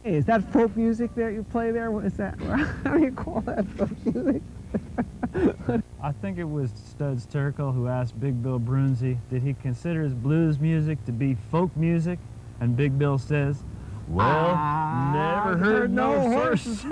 Hey, is that folk music that you play there? What is that? How do you call that folk music? I think it was Studs Terkel who asked Big Bill Brunzi, did he consider his blues music to be folk music? And Big Bill says, well, never heard no horses.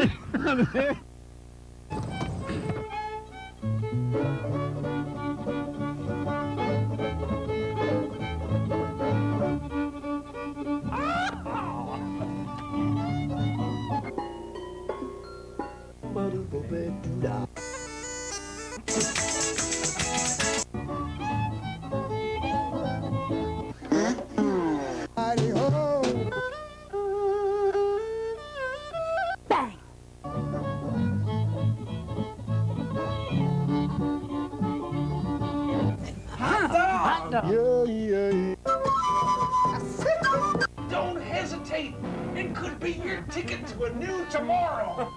Don't hesitate. It could be your ticket to a new tomorrow.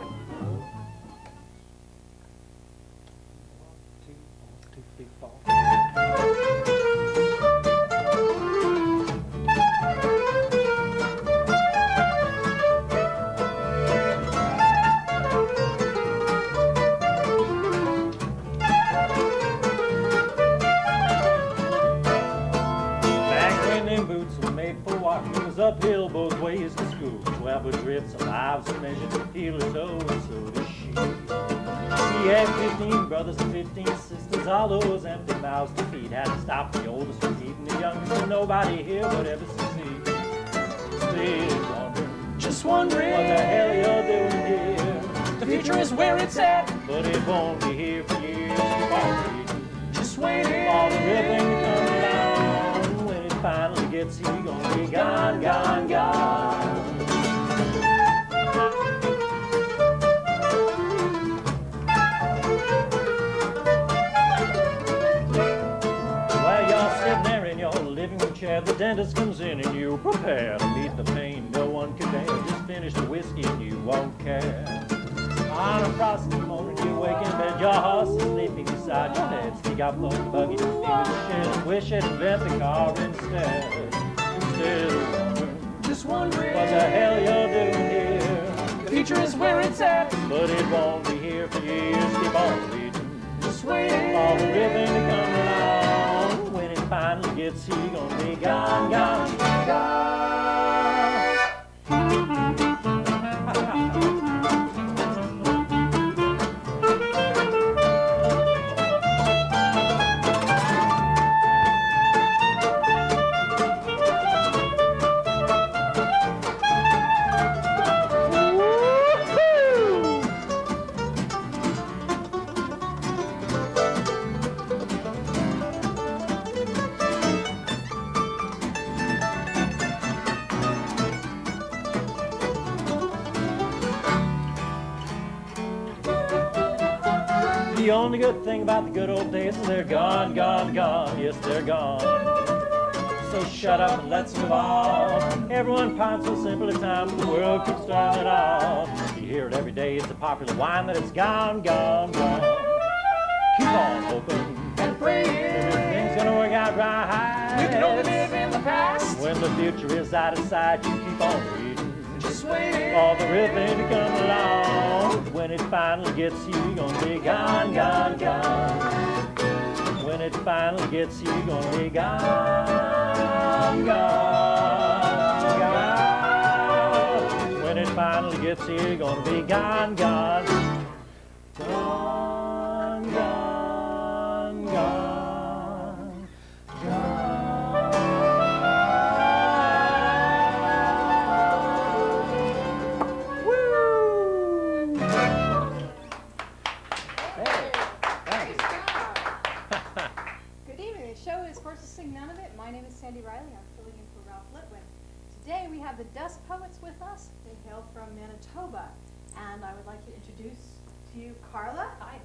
Uphill both ways to school. 12 would drift, some lives are measured to heel or toe, and so does she. He had 15 brothers and 15 sisters, all those empty mouths to feed. Had to stop the oldest from feeding the youngest, and nobody here would ever succeed. Still wondering, just wondering what the hell you're doing here. The future is where it's at, but it won't be here for years. Keep on reading, just waiting for the ribbon to come down. When it finally gets here, you're gonna be gone, gone, gone. While you're sitting there in your living room chair, the dentist comes in and you prepare to meet the pain no one can bear. Just finish the whiskey and you won't care. On a frosty morning you wake in bed, your horse is sleeping beside your bed. Stick out the buggy to steal the shed and wish it invent the car instead. Still wondering, just wondering what the hell you're doing here. The future is where it's at, but it won't be here for years. Keep on reading, just waiting for the ribbon to come along. When it finally gets here, you're gonna be gone, gone, gone. The only good thing about the good old days is they're gone, gone, gone. Yes, they're gone. So shut up and let's move on. Everyone pines so simple at times, the world keeps turning off. You hear it every day, it's a popular whine that it's gone, gone, gone. Keep on hoping and praying everything's gonna work out right. You can only live in the past. When the future is out of sight, you keep on reading, Just waiting for the ribbon to come along. When it finally gets you, you're gonna be gone, gone, gone. When it finally gets you, you're gonna be gone, gone, gone. When it finally gets you, you're gonna be gone, gone, gone, gone, gone, gone. My name is Sandy Riley. I'm filling in for Ralph Litwin. Today we have the Dust Poets with us. They hail from Manitoba. And I would like to introduce to you Carla. Hi.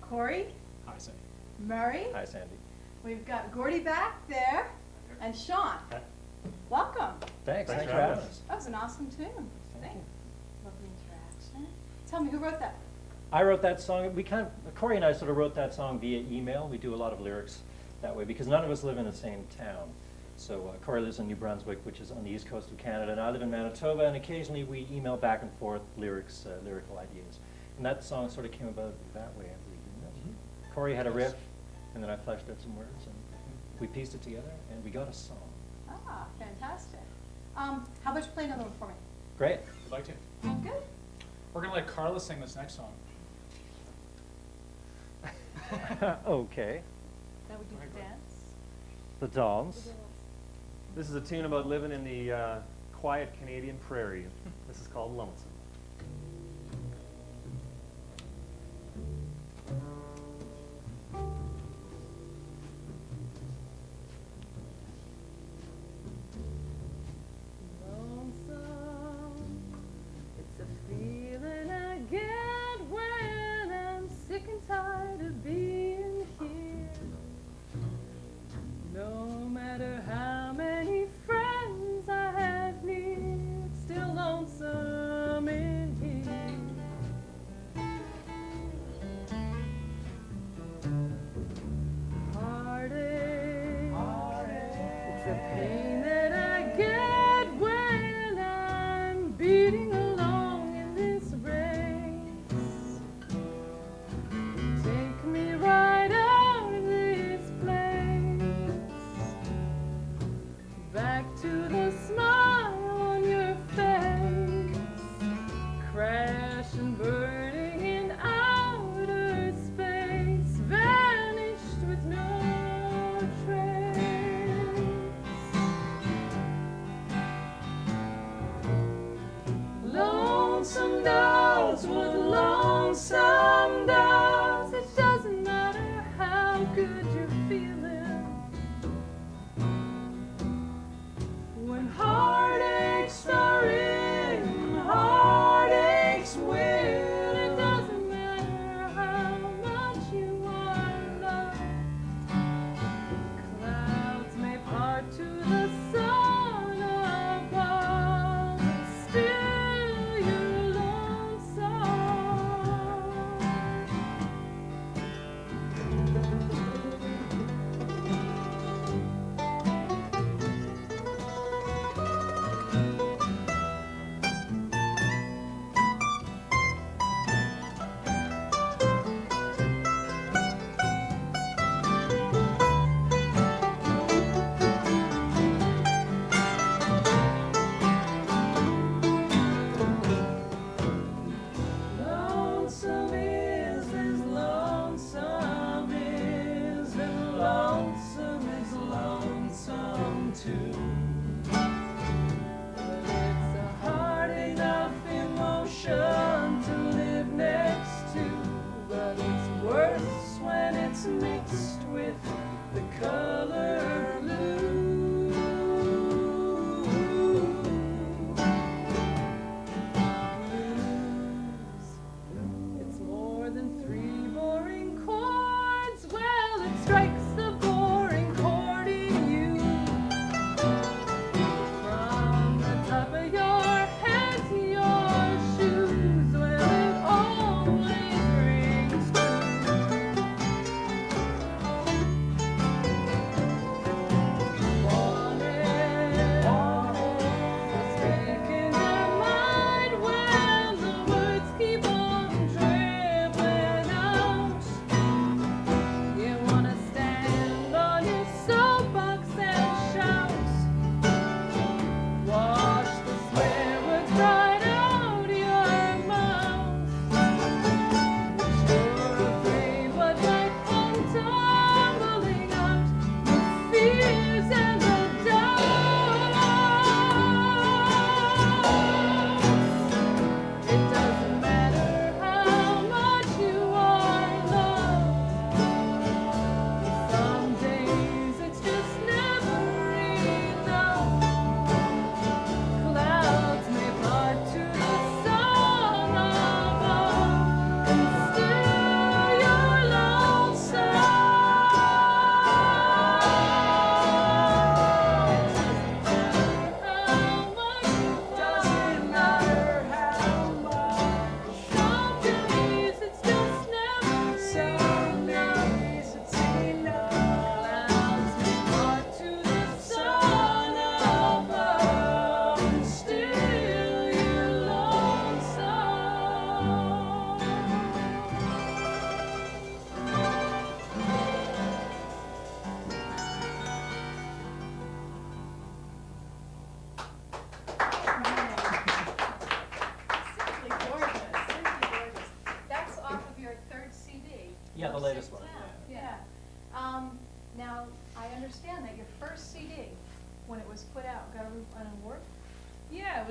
Corey. Hi, Sandy. Murray. Hi, Sandy. We've got Gordy back there. And Sean. Hi. Welcome. Thanks for having us. That was an awesome tune. Thanks. Lovely interaction. Tell me, who wrote that? I wrote that song. Corey and I sort of wrote that song via email. We do a lot of lyrics that way because none of us live in the same town. So Corey lives in New Brunswick, which is on the east coast of Canada, and I live in Manitoba, and occasionally we email back and forth lyrics, lyrical ideas. And that song sort of came about that way, I believe, didn't it? Corey had a riff, and then I fleshed out some words, and we pieced it together, and we got a song. Ah, fantastic. How about you play another one for me? Great. Would like to. Good. We're gonna let Carla sing this next song. Okay. Now we do the dance. The dance. This is a tune about living in the quiet Canadian prairie. This is called Lonesome. Lonesome, it's a feeling I get when I'm sick and tired of being here. No matter how many friends I have near, it's still lonesome in here. Heartache, it's a pain that I get when I'm beating along in this race. Take me right out of this place, back to the smile on your face, crash and burning in outer space, vanished with no trace. Lonesome does what lonesome does. It doesn't matter how good you're feeling. When heartaches are in, heartaches win. It doesn't matter how much you are loved. Clouds may part to the sun above, and still you're lonesome.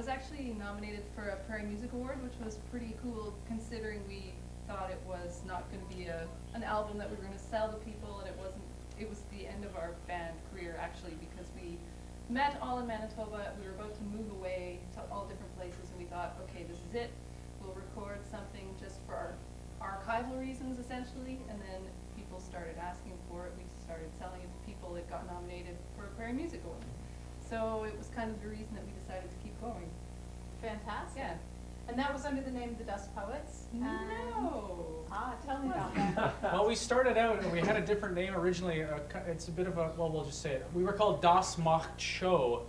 was actually nominated for a Prairie Music Award, which was pretty cool considering we thought it was not going to be an album that we were going to sell to people, and it wasn't. It was the end of our band career actually, because we met all in Manitoba. We were about to move away to all different places, and we thought, okay, this is it. We'll record something just for our archival reasons essentially, and then people started asking for it. We started selling it to people. It got nominated for a Prairie Music Award. So it was kind of the reason that we decided to keep going. Fantastic. Yeah. And that was under the name The Dust Poets? No. Tell me about that. Well, we started out and we had a different name originally. It's a bit of a, well, we'll just say it. We were called Das Macht Show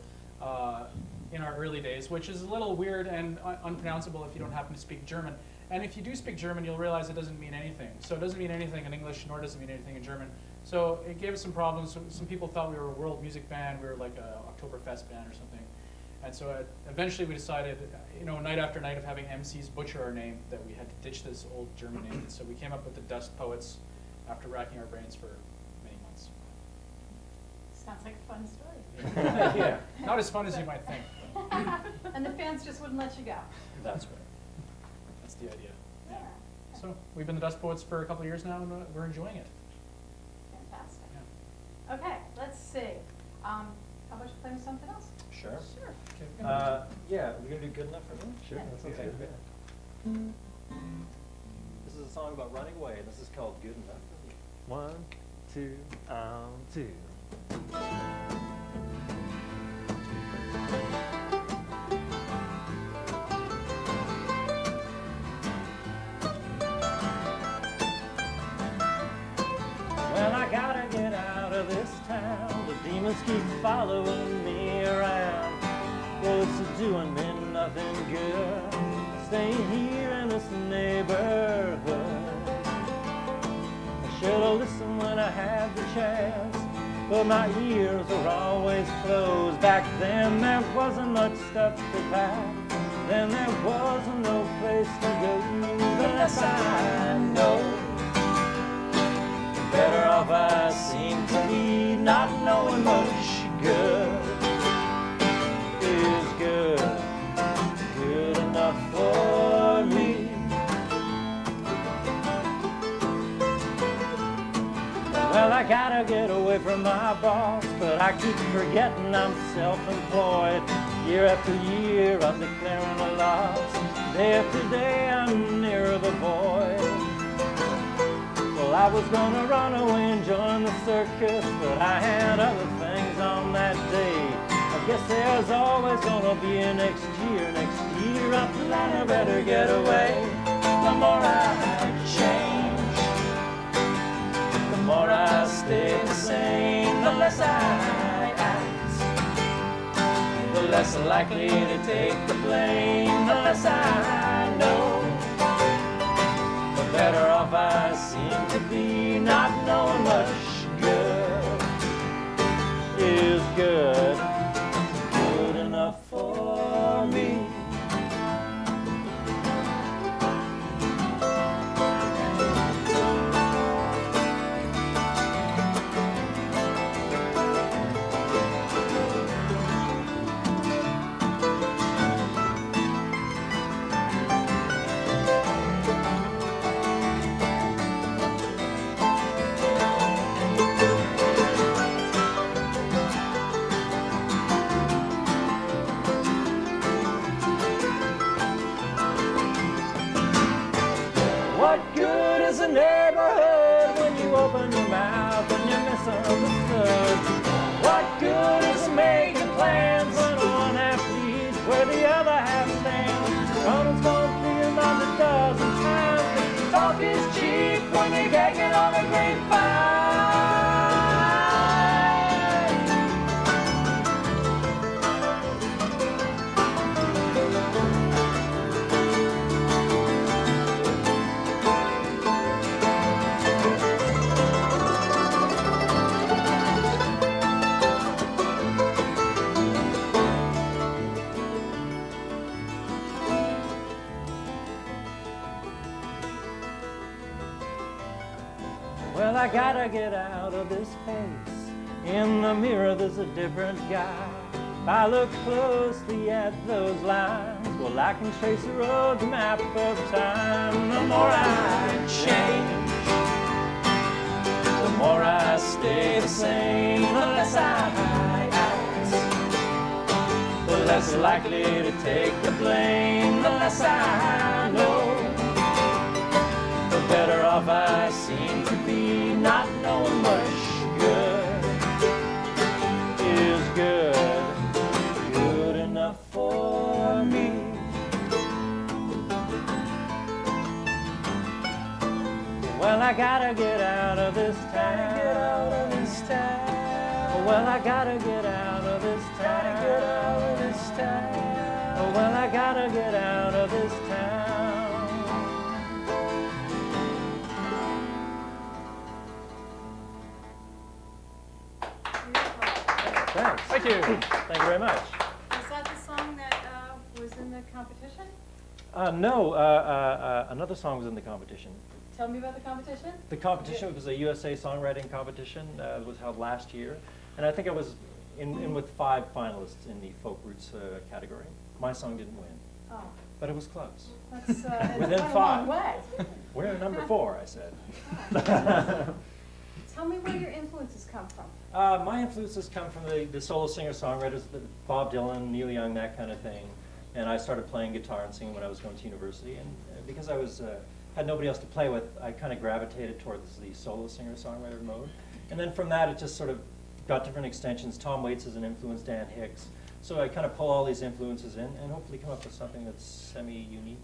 in our early days, which is a little weird and unpronounceable if you don't happen to speak German. And if you do speak German, you'll realize it doesn't mean anything. So it doesn't mean anything in English, nor does it mean anything in German. So it gave us some problems. Some people thought we were a world music band. We were like a Oktoberfest band or something. And so eventually we decided, night after night of having MCs butcher our name, that we had to ditch this old German name. And so we came up with the Dust Poets after racking our brains for many months. Sounds like a fun story. Yeah, not as fun as you might think. And the fans just wouldn't let you go. That's right. That's the idea. Yeah. So we've been the Dust Poets for a couple of years now, and we're enjoying it. Fantastic. Yeah. Okay, let's see. How about you play me something else? Sure. Sure. Yeah, we're gonna do Good Enough for me? Sure. Yeah, That's okay. This is a song about running away, and this is called Good Enough for me. 1, 2, 2. Well, I gotta get out of this town. The demons keep following me around. Well, it's doing me nothing good, staying here in this neighborhood. I should've listened when I had the chance, but my ears were always closed. Back then there wasn't much stuff to pack. Then there wasn't no place to go. The less I know, better off I seem to be. Not knowing much good is good, good enough for me. Well, I gotta get away from my boss, but I keep forgetting I'm self-employed. Year after year I'm declaring a loss. Day after day I'm nearer the void. Well, I was gonna run away and join the circus, but I had other things on that day. I guess there's always gonna be a next year. Next year I plan I better get away. The more I change, the more I stay the same. The less I act, the less likely to take the blame. The less I know, the better off I seem to be. Not knowing much good is good, good enough for me. What good is a neighborhood when you open your mouth and you're misunderstood? What good is making plans when one half leads where the other half stands? Someone's gonna feel about a dozen times. Talk is cheap when you're gagging on a grapevine. Well, I gotta get out of this place. In the mirror there's a different guy. I look closely at those lines, well, I can trace the road map of time. The more I change, the more I stay the same. The less I act, the less likely to take the blame. The less I know, the better off I seem to be. Not knowing much good is good enough for me. Well, I gotta get out of this town. Well, I gotta get out of this town. Well, I gotta get out of this town. Thanks. Thank you. Thank you very much. Is that the song that was in the competition? No, another song was in the competition. Tell me about the competition. The competition was a USA songwriting competition. It was held last year. And I think I was in with 5 finalists in the folk roots category. My song didn't win, Oh, but it was close. that's it's Within quite a 5. long way. We're number 4, I said. Tell me where your influences come from. My influences come from the solo singer-songwriters, Bob Dylan, Neil Young, that kind of thing. And I started playing guitar and singing when I was going to university. And because I had nobody else to play with, I kind of gravitated towards the solo singer-songwriter mode. And then from that, it just sort of got different extensions. Tom Waits is an influence, Dan Hicks. So I kind of pull all these influences in and hopefully come up with something that's semi-unique.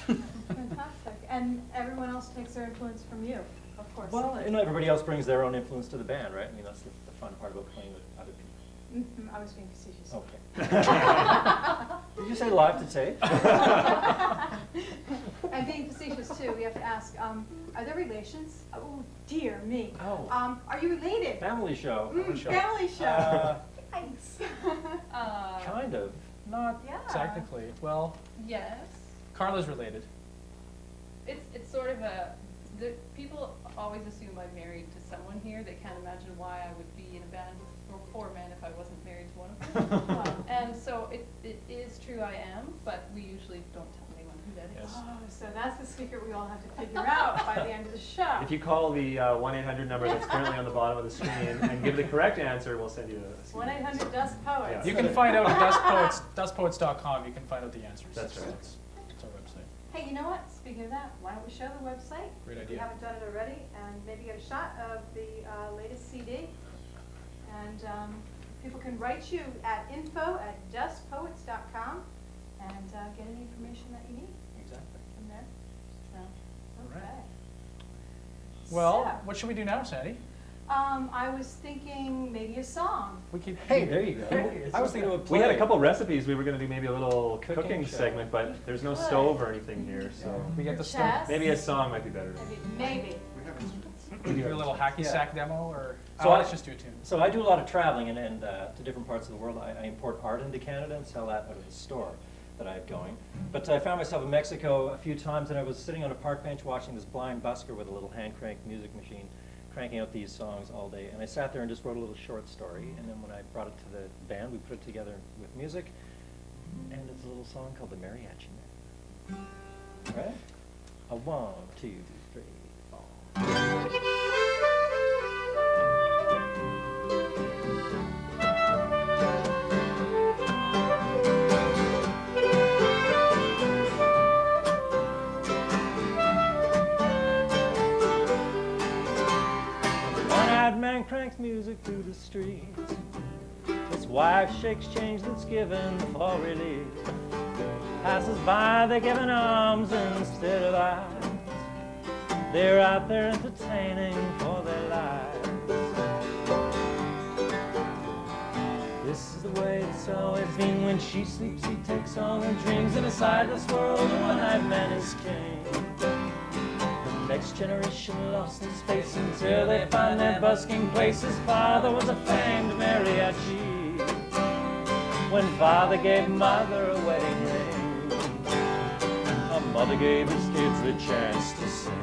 Fantastic. And everyone else takes their influence from you, of course. Well, you know, everybody else brings their own influence to the band, right? I mean, that's the fun part about playing with other people. I was being facetious. Okay. Did you say live to tape? And being facetious too, we have to ask, are there relations? Oh, dear me. Oh. Are you related? Family show. Family show. Thanks. Kind of. Not Yeah. technically. Well, Yes. Carla's related. It's sort of people always assume I'm married to someone here. They can't imagine why I would be in a band with 4 men if I wasn't married to one of them. And so it is true I am, but we usually don't tell anyone who that is. Yes. Oh, so that's the secret we all have to figure out by the end of the show. If you call the 1-800 number that's currently on the bottom of the screen and give the correct answer, we'll send you a CD. 1-800 Dust Poets. Yeah. You can find out at dustpoets.com. You can find out the answers. That's right. That's our website. Hey, you know what? Speaking of that, why don't we show the website? Great If idea. you haven't done it already, and maybe get a shot of the latest CD. And people can write you at info@dustpoets.com and get any information that you need Exactly. from there. So, All okay. right. Well, So, what should we do now, Sandy? I was thinking maybe a song. We could. Hey, there you go. I was thinking about We had a playing. couple recipes. We were going to do maybe a little Cooking cooking show. segment, but there's no Good. stove or anything here, so We get the Chess? stuff. maybe a song might be better. Maybe. We do a little hacky Yeah. sack demo, or So let's just do a tune. So I do a lot of traveling and to different parts of the world. I import art into Canada and sell that out of the store that I have going. But I found myself in Mexico a few times, and I was sitting on a park bench watching this blind busker with a little hand-cranked music machine cranking out these songs all day. And I sat there and just wrote a little short story, and then when I brought it to the band, we put it together with music, and it's a little song called The Mariachi Man. All right? A 1, 2, 3, 4. One-eyed man cranks music through the streets. His wife shakes change that's given for relief. Passes by, they're giving arms instead of eyes. They're out there entertaining for their lives. This is the way it's always been. When she sleeps, he takes all her dreams. And inside this world, the one-eyed man is king. The next generation lost in space until they find their busking place. His father was a famed mariachi. When father gave mother a wedding ring, a mother gave his kids the chance to sing.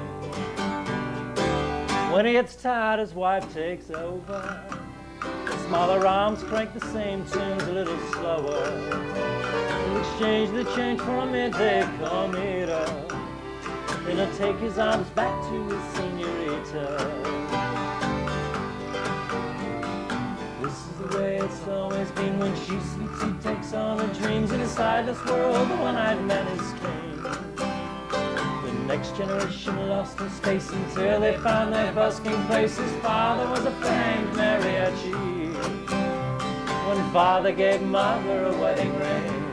When he gets tired, his wife takes over. His smaller arms crank the same tunes a little slower. He'll exchange the change for a midday cometa. Then he'll take his arms back to his senorita. This is the way it's always been. When she sleeps, he takes on her dreams. In a sightless world, the one-eyed man is king. The next generation lost in space until they found their busking place. His father was a famed mariachi. When father gave mother a wedding ring,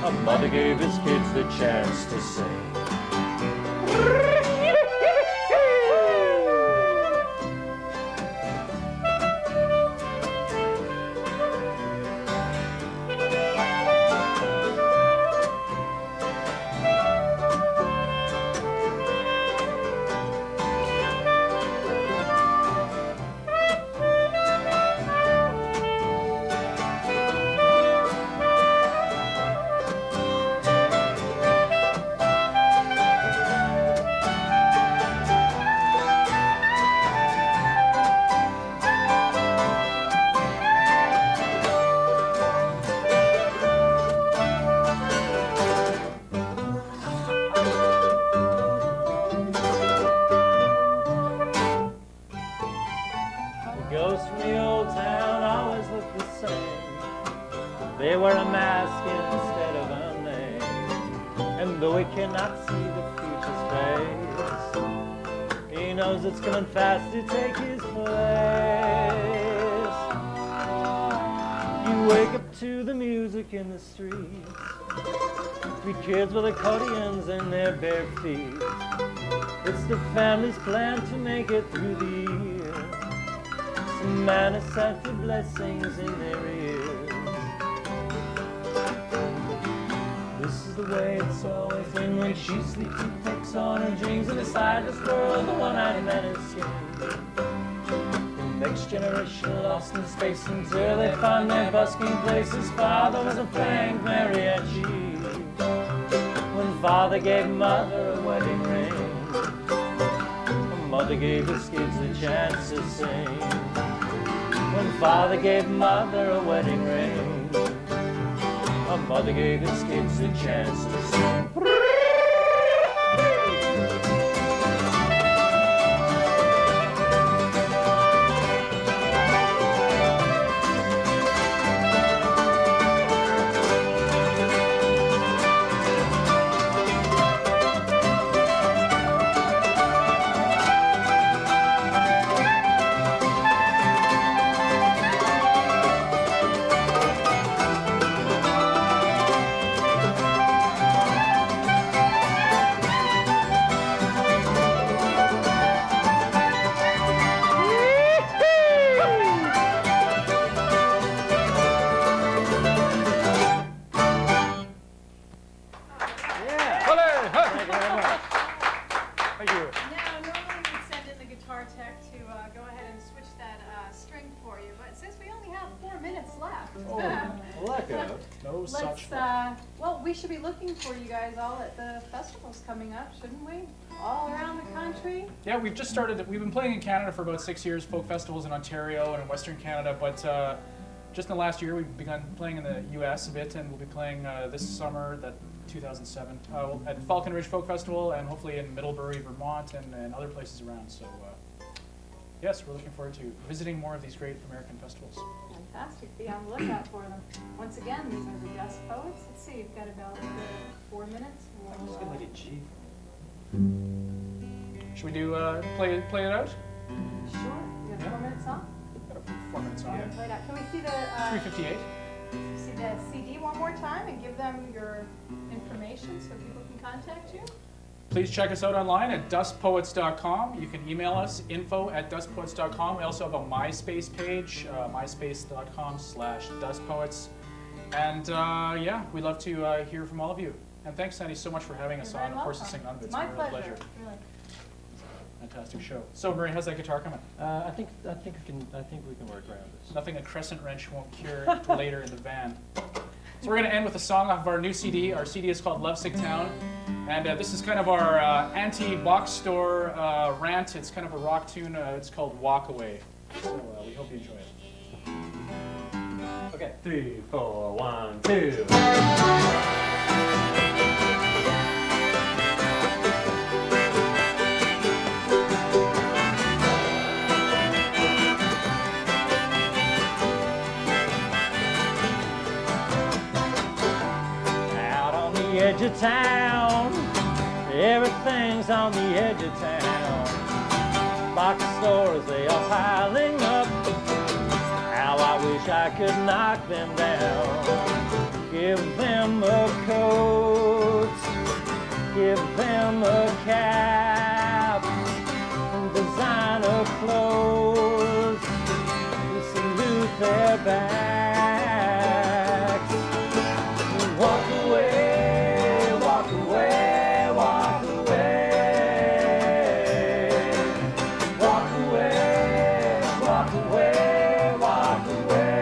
a mother gave his kids the chance to sing. Ghosts from the old town always look the same. They wear a mask instead of a name. And though he cannot see the future's face, he knows it's coming fast to take his place. You wake up to the music in the streets. 3 kids with accordions in their bare feet. It's the family's plan to make it through the year. Some man has sent the blessings in their ears. This is the way it's always been. When she sleeps, he takes on her dreams. In the sightless world, the one-eyed man is king. The next generation lost in space until they found their busking place. His father was a famed mariachi. When father gave mother a wedding ring, mother gave his kids the chance to sing. When father gave mother a wedding ring, a mother gave his kids a chance to sing. Well, we should be looking for you guys all at the festivals coming up, shouldn't we? All around the country. Yeah, we've just started. We've been playing in Canada for about 6 years, folk festivals in Ontario and in Western Canada. But just in the last year, we've begun playing in the U.S. a bit, and we'll be playing this summer, 2007, at Falcon Ridge Folk Festival, and hopefully in Middlebury, Vermont, and other places around. So, yes, we're looking forward to visiting more of these great American festivals. Fantastic. Be on the lookout for them. Once again, these are the Dust Poets. Let's see, you've got about 4 minutes. I'm just gonna like a G. Should we do play it out? Sure. You got 4 minutes on? Got a 4 minutes on. Yeah. Play it out. Can we see the 3:58. see the CD one more time and give them your information so people can contact you? Please check us out online at dustpoets.com. You can email us, info@dustpoets.com. We also have a MySpace page, myspace.com/dustpoets. And yeah, we'd love to hear from all of you. And thanks, Sandy, so much for having us on. Of course, to sing none of it's my been a real pleasure. pleasure. Really. Fantastic show. So, Murray, how's that guitar coming? I think we can work around this. Nothing a crescent wrench won't cure later in the van. So we're going to end with a song off of our new CD. Our CD is called Lovesick Town. And this is kind of our anti-box store rant. It's kind of a rock tune. It's called Walk Away. So we hope you enjoy it. 3, 4, 1, 2. Out on the edge of town, everything's on the edge of town. Box stores, they are piling up. How I wish I could knock them down. Give them a coat, give them a cap, designer clothes to salute their backs. Walk away, walk away, walk away. Walk away, walk away, walk away.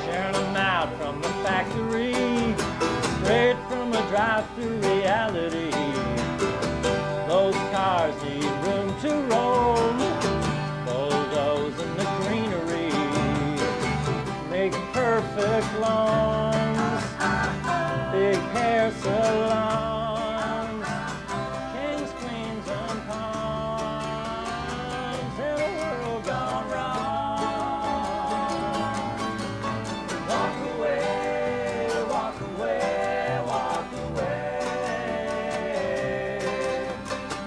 Sharing them out from the factory, straight from a drive-through reality. Those cars need room to roam, bulldozing the greenery, make perfect lawns, big hair salons, kings, queens, and pawns in a world gone wrong. Walk away, walk away, walk away.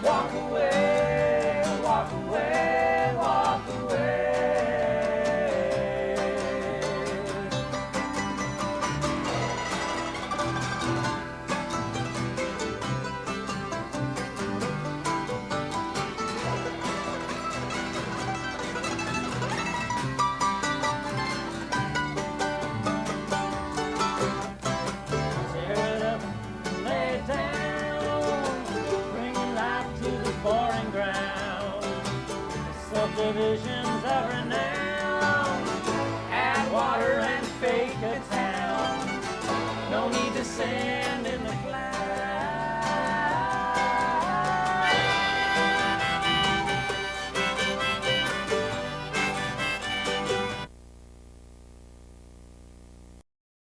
Walk away, walk away, walk away. Tear it up, lay it down, bringing life to the boring ground. Subdivisions of renown.